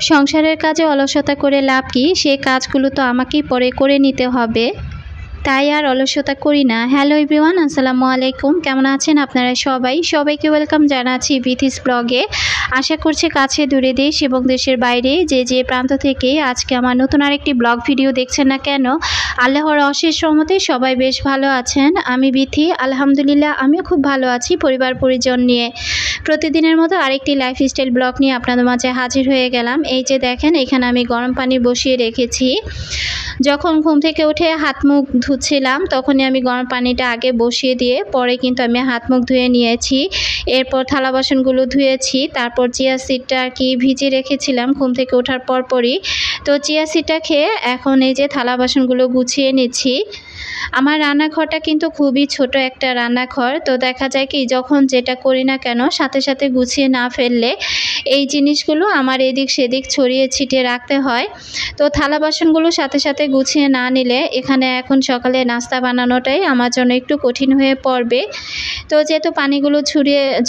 সংসারের কাজে অলসতা করে লাভ কি? সেই কাজগুলো তো আমাকেই পরে করে নিতে হবে, তাই আর অলসতা করি না। হ্যালো এভরিওয়ান, আসসালামু আলাইকুম। কেমন আছেন আপনারা সবাইকে ওয়েলকাম জানাচ্ছি বিথিস ব্লগে। আশা করছি কাছে দূরে দেশ এবং দেশের বাইরে যে প্রান্ত থেকে আজকে আমার নতুন আরেকটি ব্লগ ভিডিও দেখছেন না কেন, আল্লাহর অশেষ রহমতে সবাই বেশ ভালো আছেন। আমি বিথি, আলহামদুলিল্লাহ আমিও খুব ভালো আছি পরিবার পরিজন নিয়ে। প্রতিদিনের মতো আরেকটি লাইফস্টাইল ব্লগ নিয়ে আপনাদের মাঝে হাজির হয়ে গেলাম। এই যে দেখেন, এখানে আমি গরম পানি বসিয়ে রেখেছি। যখন ঘুম থেকে উঠে হাত মুখ ধুচ্ছিলাম তখনই আমি গরম পানিটা আগে বসিয়ে দিয়ে পরে কিন্তু আমি হাত মুখ ধুয়ে নিয়েছি। এরপর থালা বাসনগুলো ধুয়েছি। তারপর চিয়া সিডটা আর কি ভিজিয়ে রেখেছিলাম ঘুম থেকে ওঠার পরপরই। তো চিয়া সিডটা খেয়ে এখন এই যে থালা বাসনগুলো গুছিয়ে নিচ্ছি। আমার রান্নাঘরটা কিন্তু খুবই ছোট একটা রান্নাঘর। তো দেখা যায় কি, যখন যেটা করি না কেন সাথে সাথে গুছিয়ে না ফেললে এই জিনিসগুলো আমার এদিক সেদিক ছড়িয়ে ছিটিয়ে রাখতে হয়। তো থালা বাসনগুলো সাথে সাথে গুছিয়ে না নিলে এখানে এখন সকালে নাস্তা বানানোটাই আমার জন্য একটু কঠিন হয়ে পড়বে। তো যেহেতু পানিগুলো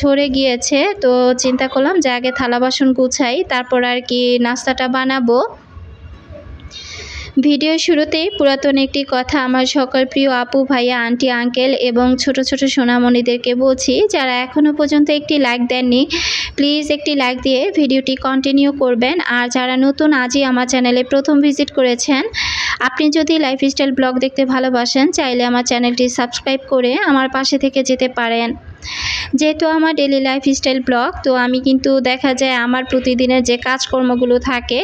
ঝরে গিয়েছে, তো চিন্তা করলাম যে আগে থালা বাসন গুছাই, তারপর আর কি নাস্তাটা বানাবো। ভিডিও শুরুতেই পুরাতন একটি কথা আমার সকল প্রিয় আপু ভাইয়া আন্টি আঙ্কেল এবং ছোট ছোট সোনামণিদেরকে বলছি, যারা এখনও পর্যন্ত একটি লাইক দেননি প্লিজ একটি লাইক দিয়ে ভিডিওটি কন্টিনিউ করবেন। আর যারা নতুন আজই আমার চ্যানেলে প্রথম ভিজিট করেছেন, আপনি যদি লাইফস্টাইল ব্লগ দেখতে ভালোবাসেন চাইলে আমার চ্যানেলটি সাবস্ক্রাইব করে আমার পাশে থেকে যেতে পারেন। যেহেতু আমার ডেলি লাইফস্টাইল ব্লগ, তো আমি কিন্তু দেখা যায় আমার প্রতিদিনের যে কাজকর্মগুলো থাকে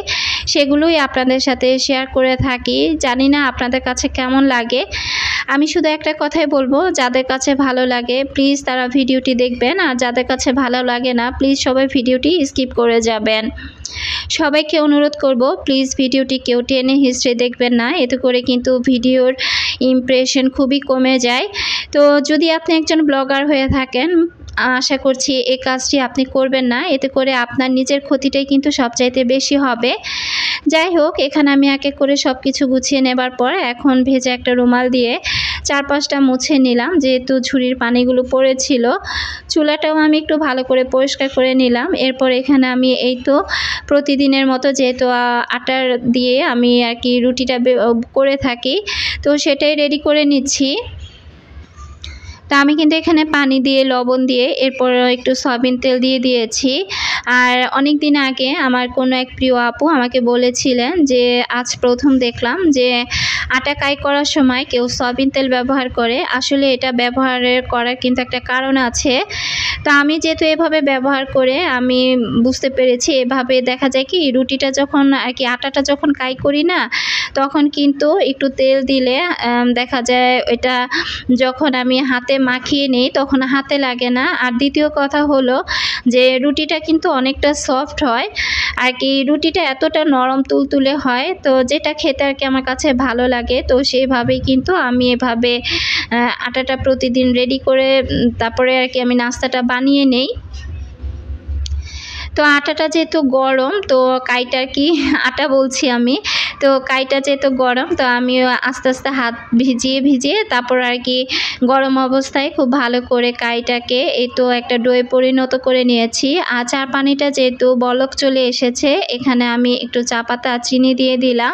সেগুলোই আপনাদের সাথে শেয়ার করে থাকি। জানি না আপনাদের কাছে কেমন লাগে। আমি শুধু একটা কথাই বলবো, যাদের কাছে ভালো লাগে প্লিজ তারা ভিডিওটি দেখবেন, আর যাদের কাছে ভালো লাগে না প্লিজ সবাই ভিডিওটি স্কিপ করে যাবেন। সবাইকে অনুরোধ করব প্লিজ ভিডিওটি কেউ টেনে হিস্ট্রি দেখবেন না, এতে করে কিন্তু ভিডিওর ইমপ্রেশন খুবই কমে যায়। তো যদি আপনি একজন ব্লগার হয়ে থাকেন, আশা করছি এই কাজটি আপনি করবেন না, এতে করে আপনার নিজের ক্ষতিটাই কিন্তু সবচাইতে বেশি হবে। যাই হোক, এখানে আমি এক এক করে সব কিছু গুছিয়ে নেবার পর এখন ভেজা একটা রুমাল দিয়ে চারপাশটা মুছে নিলাম, যেহেতু ঝুড়ির পানিগুলো পড়েছিল। চুলাটাও আমি একটু ভালো করে পরিষ্কার করে নিলাম। এরপর এখানে আমি এই তো প্রতিদিনের মতো যেহেতু আটার দিয়ে আমি আর কি রুটিটা করে থাকি, তো সেটাই রেডি করে নিচ্ছি। তা আমি কিন্তু এখানে পানি দিয়ে লবণ দিয়ে এরপর একটু সয়াবিন তেল দিয়ে দিয়েছি। আর অনেক দিন আগে আমার কোনো এক প্রিয় আপু আমাকে বলেছিলেন যে আজ প্রথম দেখলাম যে আটা কাই করার সময় কেউ সয়াবিন তেল ব্যবহার করে। আসলে এটা করার কিন্তু একটা কারণ আছে। তো আমি যেহেতু এভাবে ব্যবহার করে আমি বুঝতে পেরেছি, এভাবে দেখা যায় কি রুটিটা যখন আর কি আটাটা যখন কাই করি না, তখন কিন্তু একটু তেল দিলে দেখা যায় এটা যখন আমি হাতে মাখিয়ে নিই তখন হাতে লাগে না। আর দ্বিতীয় কথা হলো যে রুটিটা কিন্তু অনেকটা সফট হয় আর কি, রুটিটা এতটা নরম তুলতুলে হয়, তো যেটা খেতে আর কি আমার কাছে ভালো লাগে। তো সেইভাবেই কিন্তু আমি এভাবে আটাটা প্রতিদিন রেডি করে তারপরে আর কি আমি নাস্তাটা বানিয়ে নেই। তো আটাটা যেহেতু গরম, তো কাইটা আর কি আটা বলছি আমি, তো কাইটা যেহেতু গরম, তো আমি আস্তে আস্তে হাত ভিজিয়ে তারপর আর কি গরম অবস্থায় খুব ভালো করে কাইটাকে এই তো একটা ডোয়ে পরিণত করে নিয়েছি। আর চা পানিটা যেহেতু বলক চলে এসেছে, এখানে আমি একটু চা পাতা চিনি দিয়ে দিলাম।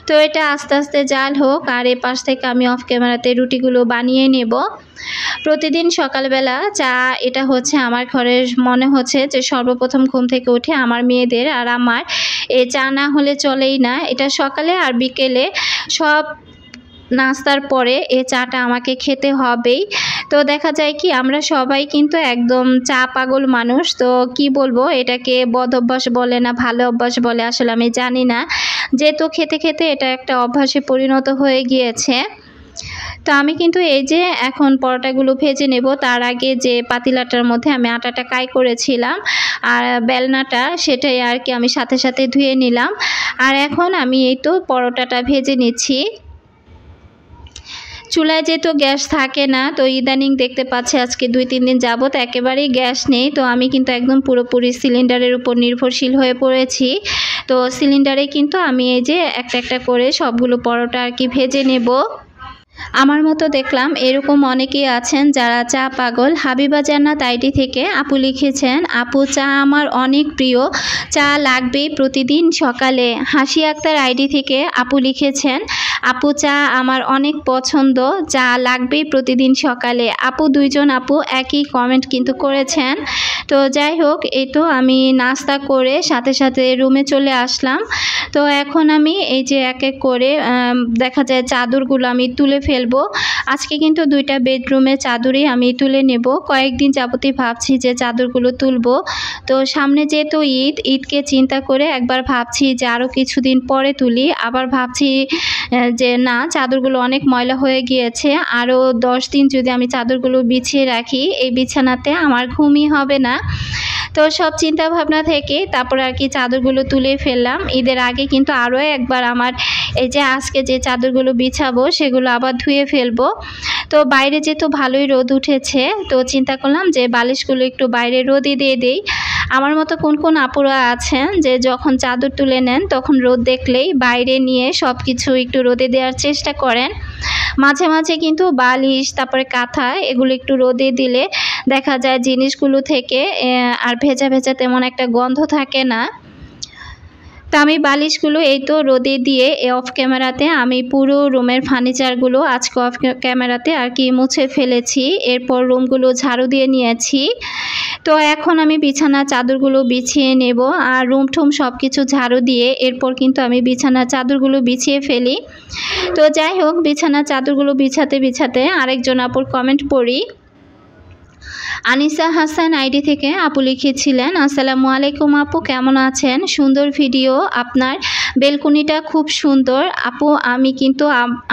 তো এটা আস্তে আস্তে জাল হোক, আর এ পাশ থেকে আমি অফ ক্যামেরাতে রুটিগুলো বানিয়ে নেব। প্রতিদিন সকালবেলা চা এটা হচ্ছে আমার ঘরের মনে হচ্ছে যে সর্বপ্রথম ঘুম থেকে উঠে আমার মেয়েদের আর আমার এই চা না হলে চলেই না। এটা সকালে আর বিকেলে সব নাস্তার পরে এই চাটা আমাকে খেতে হবেই। তো দেখা যায় কি আমরা সবাই কিন্তু একদম চা পাগল মানুষ। তো কি বলবো, এটাকে বদ অভ্যাস বলে না ভালো অভ্যাস বলে আসলে আমি জানি না, যেহেতু খেতে খেতে এটা একটা অভ্যাসে পরিণত হয়ে গিয়েছে। তো আমি কিন্তু এই যে এখন পরোটাগুলো ভেজে নেব, তার আগে যে পাতিলাটার মধ্যে আমি আটাটা কাই করেছিলাম আর বেলনাটা সেটাই আর কি আমি সাথে সাথে ধুয়ে নিলাম। আর এখন আমি এই তো পরোটাটা ভেজে নিচ্ছি। চুলায় যেহেতু গ্যাস থাকে না, তো ইদানিং দেখতে পাচ্ছি আজকে 2-3 দিন যাবত একেবারেই গ্যাস নেই। তো আমি কিন্তু একদম পুরোপুরি সিলিন্ডারের উপর নির্ভরশীল হয়ে পড়েছি। তো সিলিন্ডারে কিন্তু আমি এই যে একটা একটা করে সবগুলো পরোটা আর কি ভেজে নেব। আমার মতো দেখলাম এরকম অনেকেই আছেন যারা চা পাগল। হাবিবা জান্নাত আইডি থেকে আপু লিখেছেন, আপু চা আমার অনেক প্রিয়, চা লাগবেই প্রতিদিন সকালে। হাসি আক্তার আইডি থেকে আপু লিখেছেন, আপু চা আমার অনেক পছন্দ, চা লাগবেই প্রতিদিন সকালে। আপু দুইজন আপু একই কমেন্ট কিন্তু করেছেন। তো যাই হোক, এই তো আমি নাস্তা করে সাথে সাথে রুমে চলে আসলাম। তো এখন আমি এই যে এক এক করে দেখা যায় চাদরগুলো আমি তুলে ফেলবো। আজকে কিন্তু 2টা বেডরুমে চাদরই আমি তুলে নেব। কয়েকদিন যাবতই ভাবছি যে চাদরগুলো তুলবো। তো সামনে যেহেতু ঈদকে চিন্তা করে একবার ভাবছি যে আরও কিছুদিন পরে তুলি, আবার ভাবছি যে না, চাদরগুলো অনেক ময়লা হয়ে গিয়েছে, আরও 10 দিন যদি আমি চাদরগুলো বিছিয়ে রাখি এই বিছানাতে আমার ঘুমই হবে না। তো সব চিন্তা ভাবনা থেকে তারপর আর কি চাদরগুলো তুলে ফেললাম। ঈদের আগে কিন্তু আরও একবার আমার এই যে আজকে যে চাদরগুলো বিছাবো সেগুলো আবার ধুয়ে ফেলবো। তো বাইরে যেহেতু ভালোই রোদ উঠেছে, তো চিন্তা করলাম যে বালিশগুলো একটু বাইরে রোদে দিয়ে দিই। আমার মতো কোন কোন আপুরা আছেন যে যখন চাদর তুলে নেন তখন রোদ দেখলেই বাইরে নিয়ে সব কিছু একটু রোদে দেওয়ার চেষ্টা করেন। মাঝে মাঝে কিন্তু বালিশ তারপরে কাঁথা এগুলো একটু রোদে দিলে দেখা যায় জিনিসগুলো থেকে আর ভেজা ভেজা তেমন একটা গন্ধ থাকে না। তো আমি বালিশগুলো এই তো রোদে দিয়ে অফ ক্যামেরাতে আমি পুরো রুমের ফার্নিচারগুলো আজকে অফ ক্যামেরাতে আর কি মুছে ফেলেছি। এরপর রুমগুলো ঝাড়ু দিয়ে নিয়েছি। তো এখন আমি বিছানা চাদরগুলো বিছিয়ে নেব, আর রুম টুম সব কিছু ঝাড়ু দিয়ে এরপর কিন্তু আমি বিছানা চাদরগুলো বিছিয়ে ফেলি। তো যাই হোক, বিছানা চাদরগুলো বিছাতে বিছাতে আরেকজন আপুর কমেন্ট পড়ি। আনিসা হাসান আইডি থেকে আপু লিখেছিলেন, আসসালামু আলাইকুম আপু, কেমন আছেন? সুন্দর ভিডিও, আপনার বেলকনিটা খুব সুন্দর আপু। আমি কিন্তু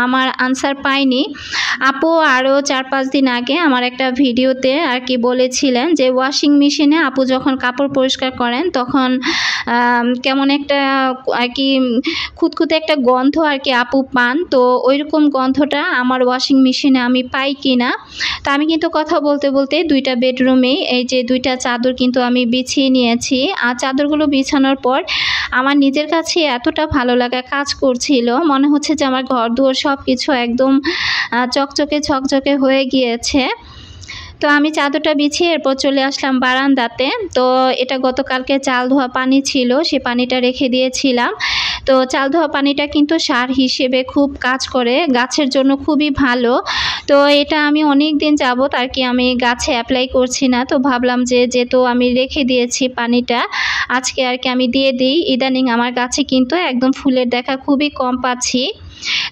আমার আনসার পাইনি আপু। আরও 4-5 দিন আগে আমার একটা ভিডিওতে আর কি বলেছিলেন যে ওয়াশিং মেশিনে আপু যখন কাপড় পরিষ্কার করেন তখন কেমন একটা আর কি খুঁতখুঁতে একটা গন্ধ আর কি আপু পান। তো ওইরকম গন্ধটা আমার ওয়াশিং মেশিনে আমি পাই কি না। তো আমি কিন্তু কথা বলতে বলতে 2টা বেডরুমে এই যে 2টা চাদর কিন্তু আমি বিছিয়ে নিয়েছি। আর চাদরগুলো বিছানোর পর আমার নিজের কাছে এতটা ভালো লাগা কাজ করছিল, মনে হচ্ছে যে আমার ঘর দুয়ার সব কিছু একদম চকচকে ঝকঝকে হয়ে গিয়েছে। তো আমি চাদরটা বিছিয়ে এরপর চলে আসলাম বারান্দাতে। তো এটা গতকালকে চাল ধোয়া পানি ছিল, সে পানিটা রেখে দিয়েছিলাম। তো চাল ধোয়া পানিটা কিন্তু সার হিসেবে খুব কাজ করে, গাছের জন্য খুবই ভালো। তো এটা আমি অনেক দিন যাবত আর কি আমি গাছে অ্যাপ্লাই করছি না। তো ভাবলাম যে যেহেতু আমি রেখে দিয়েছি পানিটা, আজকে আর কি আমি দিয়ে দিই। ইদানিং আমার গাছে কিন্তু একদম ফুলের দেখা খুবই কম পাচ্ছি।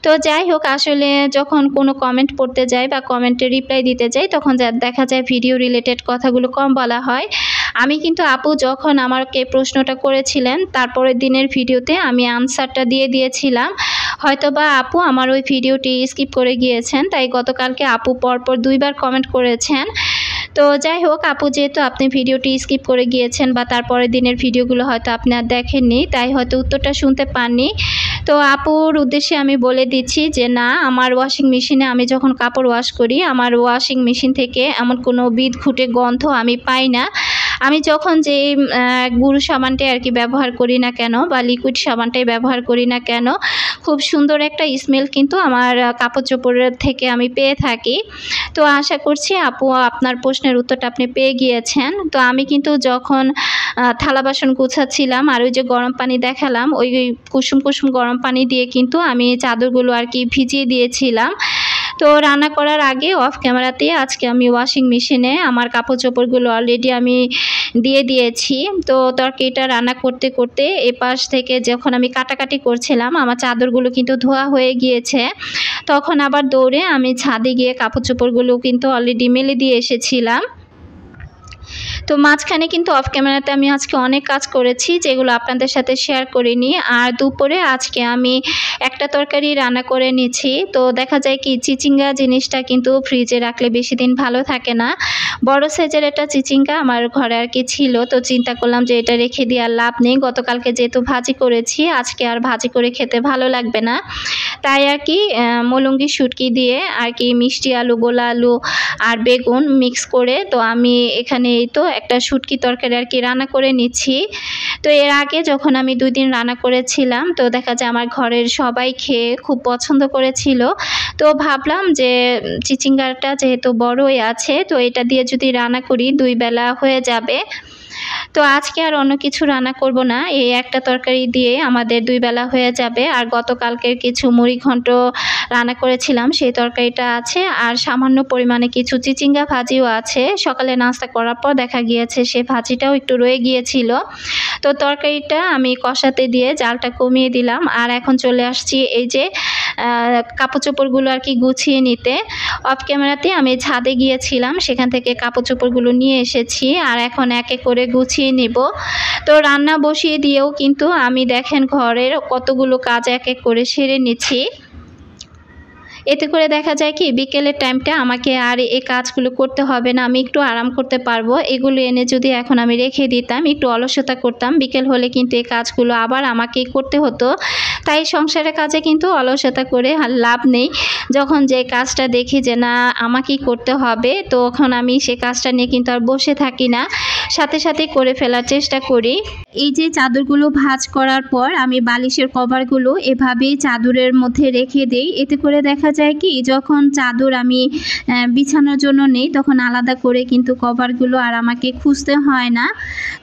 তো যাই হোক, আসলে যখন কোনো কমেন্ট পড়তে যাই বা কমেন্টে রিপ্লাই দিতে যাই তখন দেখা যায় ভিডিও রিলেটেড কথাগুলো কম বলা হয়। আমি কিন্তু আপু যখন আমাকে প্রশ্নটা করেছিলেন তারপরের দিনের ভিডিওতে আমি আনসারটা দিয়ে দিয়েছিলাম। হয়তোবা আপু আমার ওই ভিডিওটি স্কিপ করে গিয়েছেন, তাই গতকালকে আপু পরপর 2বার কমেন্ট করেছেন। তো যাই হোক, আপু যেহেতু আপনি ভিডিওটি স্কিপ করে গিয়েছেন বা তারপরের দিনের ভিডিওগুলো হয়তো আপনি আর দেখেননি, তাই হয়তো উত্তরটা শুনতে পাননি। তো আপুর উদ্দেশ্যে আমি বলে দিচ্ছি যে না, আমার ওয়াশিং মেশিনে আমি যখন কাপড় ওয়াশ করি আমার ওয়াশিং মেশিন থেকে এমন কোনো বিদঘুটে গন্ধ আমি পাই না। আমি যখন যে গুঁড়ো সাবানটাই আর কি ব্যবহার করি না কেন বা লিকুইড সাবানটাই ব্যবহার করি না কেন, খুব সুন্দর একটা স্মেল কিন্তু আমার কাপড় চোপড়ের থেকে আমি পেয়ে থাকি। তো আশা করছি আপু আপনার প্রশ্নের উত্তরটা আপনি পেয়ে গিয়েছেন। তো আমি কিন্তু যখন থালা বাসন গোছাচ্ছিলাম আর ওই যে গরম পানি দেখালাম, ওই কুসুম কুসুম গরম পানি দিয়ে কিন্তু আমি চাদরগুলো আর কি ভিজিয়ে দিয়েছিলাম। তো রান্না করার আগে অফ ক্যামেরাতে আজকে আমি ওয়াশিং মেশিনে আমার কাপড় চোপড়গুলো অলরেডি আমি দিয়ে দিয়েছি। তো তরকারিটা রান্না করতে করতে এপাশ থেকে যখন আমি কাটাকাটি করছিলাম আমার চাদরগুলো কিন্তু ধোয়া হয়ে গিয়েছে। তখন আবার দৌড়ে আমি ছাদে গিয়ে কাপড় চোপড়গুলো কিন্তু অলরেডি মেলে দিয়ে এসেছিলাম। তো মাঝখানে কিন্তু অফ ক্যামেরাতে আমি আজকে অনেক কাজ করেছি যেগুলো আপনাদের সাথে শেয়ার করিনি। আর দুপুরে আজকে আমি একটা তরকারি রান্না করে নিয়েছি। তো দেখা যায় কি চিচিঙ্গা জিনিসটা কিন্তু ফ্রিজে রাখলে বেশি দিন ভালো থাকে না। বড় সাইজের একটা চিচিঙ্গা আমার ঘরে আর কি ছিল, তো চিন্তা করলাম যে এটা রেখে দিয়ে আর লাভ নেই। গতকালকে যেহেতু ভাজি করেছি আজকে আর ভাজি করে খেতে ভালো লাগবে না, তাই আর কি মলঙ্গি শুটকি দিয়ে আর কি মিষ্টি আলু, গোলা আলু আর বেগুন মিক্স করে তো আমি এখানে এই তো একটা শুটকি তরকারি আর কি রান্না করে নিচ্ছি। তো এর আগে যখন আমি 2 দিন রান্না করেছিলাম তো দেখা যায় আমার ঘরের সবাই খেয়ে খুব পছন্দ করেছিল। তো ভাবলাম যে চিচিঙ্গাটা যেহেতু বড়ই আছে তো এটা দিয়ে যদি রান্না করি 2 বেলা হয়ে যাবে। তো আজকে আর অন্য কিছু রান্না করব না, এই একটা তরকারি দিয়ে আমাদের 2 বেলা হয়ে যাবে। আর গতকালকের কিছু মুড়ি ঘন্ট রান্না করেছিলাম সেই তরকারিটা আছে, আর সামান্য পরিমাণে কিছু চিচিঙ্গা ভাজিও আছে। সকালে নাস্তা করার পর দেখা গিয়েছে সেই ভাজিটাও একটু রয়ে গিয়েছিল। তো তরকারিটা আমি কষাতে দিয়ে জালটা কমিয়ে দিলাম, আর এখন চলে আসছি এই যে কাপড় চোপড়গুলো আর কি গুছিয়ে নিতে। অফ ক্যামেরাতে আমি ছাদে গিয়েছিলাম, সেখান থেকে কাপড় চোপড়গুলো নিয়ে এসেছি আর এখন একে করে গুছিয়ে নেব। তো রান্না বসিয়ে দিয়েও কিন্তু আমি দেখেন ঘরের কতগুলো কাজ এক এক করে সেরে নিচ্ছি। এতে করে দেখা যায় কি বিকেলের টাইমটা আমাকে আর এই কাজগুলো করতে হবে না, আমি একটু আরাম করতে পারবো। এগুলো এনে যদি এখন আমি রেখে দিতাম, একটু অলসতা করতাম, বিকেল হলে কিন্তু এই কাজগুলো আবার আমাকেই করতে হতো। তাই সংসারের কাজে কিন্তু অলসতা করে লাভ নেই। যখন যে কাজটা দেখি যে না আমাকেই করতে হবে তখন আমি সে কাজটা নিয়ে কিন্তু আর বসে থাকি না, সাথে সাথে করে ফেলার চেষ্টা করি। এই যে চাদরগুলো ভাঁজ করার পর আমি বালিশের কভারগুলো এভাবেই চাদরের মধ্যে রেখে দেই। এতে করে দেখা যায় কি যখন চাদর আমি বিছানোর জন্য নেই তখন আলাদা করে কিন্তু কভারগুলো আর আমাকে খুঁজতে হয় না।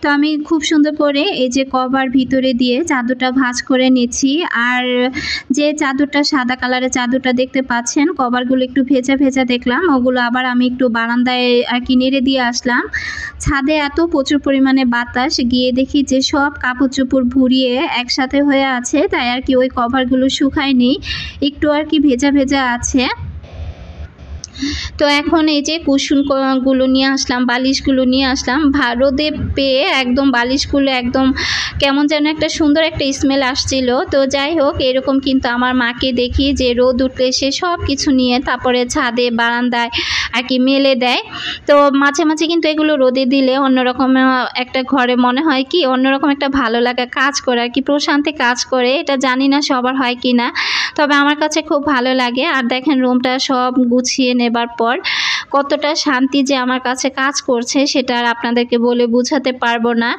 তো আমি খুব সুন্দর করে এই যে কভার ভিতরে দিয়ে চাদরটা ভাঁজ করে নিচ্ছি। আর যে চাদরটা সাদা কালারের চাদরটা দেখতে পাচ্ছেন কভারগুলো একটু ভেজা ভেজা দেখলাম, ওগুলো আবার আমি একটু বারান্দায় আর কি নেড়ে দিয়ে আসলাম। ছাদে এত প্রচুর পরিমাণে বাতাস, গিয়ে দেখি যে সব কাপড় চোপড় ভরিয়ে একসাথে হয়ে আছে, তাই আর কি ওই কভারগুলো শুকায়নি, একটু আর কি ভেজা ভেজা আছে। তো এখন এই যে কুশনগুলো নিয়ে আসলাম, বালিশগুলো নিয়ে আসলাম, রোদে পেয়ে একদম বালিশগুলো একদম কেমন যেন একটা সুন্দর একটা স্মেল আসছিল। তো যাই হোক এরকম কিন্তু আমার মাকে দেখি যে রোদ উঠলে সে সব কিছু নিয়ে তারপরে ছাদে বারান্দায় আর কি মেলে দেয়। তো মাঝে মাঝে কিন্তু এগুলো রোদে দিলে অন্যরকম একটা ঘরে মনে হয় কি অন্যরকম একটা ভালো লাগা কাজ করে আর কি, প্রশান্তি কাজ করে। এটা জানি না সবার হয় কি না, তবে আমার কাছে খুব ভালো লাগে। আর দেখেন রুমটা সব গুছিয়ে নেবার পর কতটা শান্তি যে আমার কাছে কাজ করছে সেটা আর আপনাদেরকে বলে বোঝাতে পারবো না।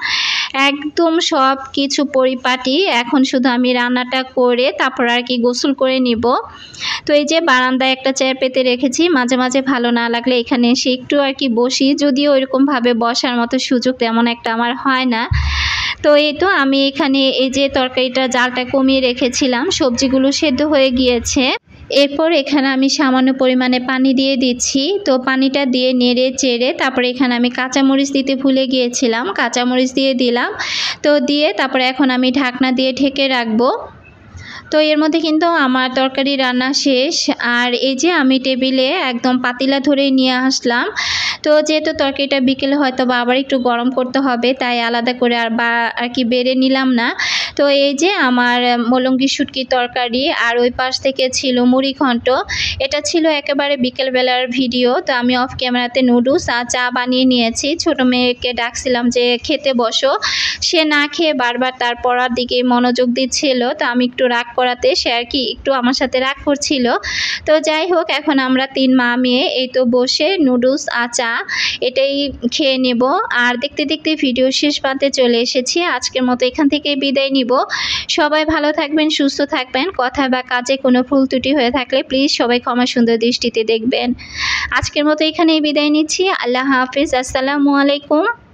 একদম সব কিছু পরিপাটি, এখন শুধু আমি রান্নাটা করে তারপর আর কি গোসল করে নিব। তো এই যে বারান্দায় একটা চেয়ার পেতে রেখেছি, মাঝে মাঝে ভালো না লাগলে এখানে এসে একটু আর কি বসি, যদিও এরকমভাবে বসার মতো সুযোগ তেমন একটা আমার হয় না। তো এই তো আমি এখানে এই যে তরকারিটা জালটা কমিয়ে রেখেছিলাম, সবজিগুলো সেদ্ধ হয়ে গিয়েছে। এরপর এখানে আমি সামান্য পরিমাণে পানি দিয়ে দিচ্ছি। তো পানিটা দিয়ে নেড়ে চেড়ে তারপরে এখানে আমি কাঁচামরিচ দিতে ভুলে গিয়েছিলাম, কাঁচামরিচ দিয়ে দিলাম। তো দিয়ে তারপরে এখন আমি ঢাকনা দিয়ে ঢেকে রাখবো। তো এর মধ্যে কিন্তু আমার তরকারি রান্না শেষ। আর এই যে আমি টেবিলে একদম পাতিলা ধরেই নিয়ে আসলাম। তো যেহেতু তরকারিটা বিকেলে হয়তো বা আবার একটু গরম করতে হবে, তাই আলাদা করে আর কি বেড়ে নিলাম না। তো এই যে আমার মলঙ্গি শুটকি তরকারি, আর ওই পাশ থেকে ছিল মুড়ি ঘন্ট। এটা ছিল একেবারে বিকেলবেলার ভিডিও। তো আমি অফ ক্যামেরাতে নুডলস আর চা বানিয়ে নিয়েছি। ছোট মেয়েকে ডাকছিলাম যে খেতে বসো, সে না খেয়ে বারবার তার পড়ার দিকে মনোযোগ দিচ্ছিল। তো আমি একটু রাগ করাতে সে আর কি একটু আমার সাথে রাগ করছিল। তো যাই হোক এখন আমরা 3 মা মেয়ে এই তো বসে নুডলস আর চা এটাই খেয়ে নেব। আর দেখতে দেখতে ভিডিও শেষ প্রান্তে চলে এসেছি। আজকের মতো এখান থেকে বিদায় নিব। সবাই ভালো থাকবেন, সুস্থ থাকবেন। কথা বা কাজে কোনো ভুল ত্রুটি হয়ে থাকলে প্লিজ সবাই ক্ষমা সুন্দর দৃষ্টিতে দেখবেন। আজকের মতো এখানেই বিদায় নিচ্ছি। আল্লাহ হাফিজ, আসসালামু আলাইকুম।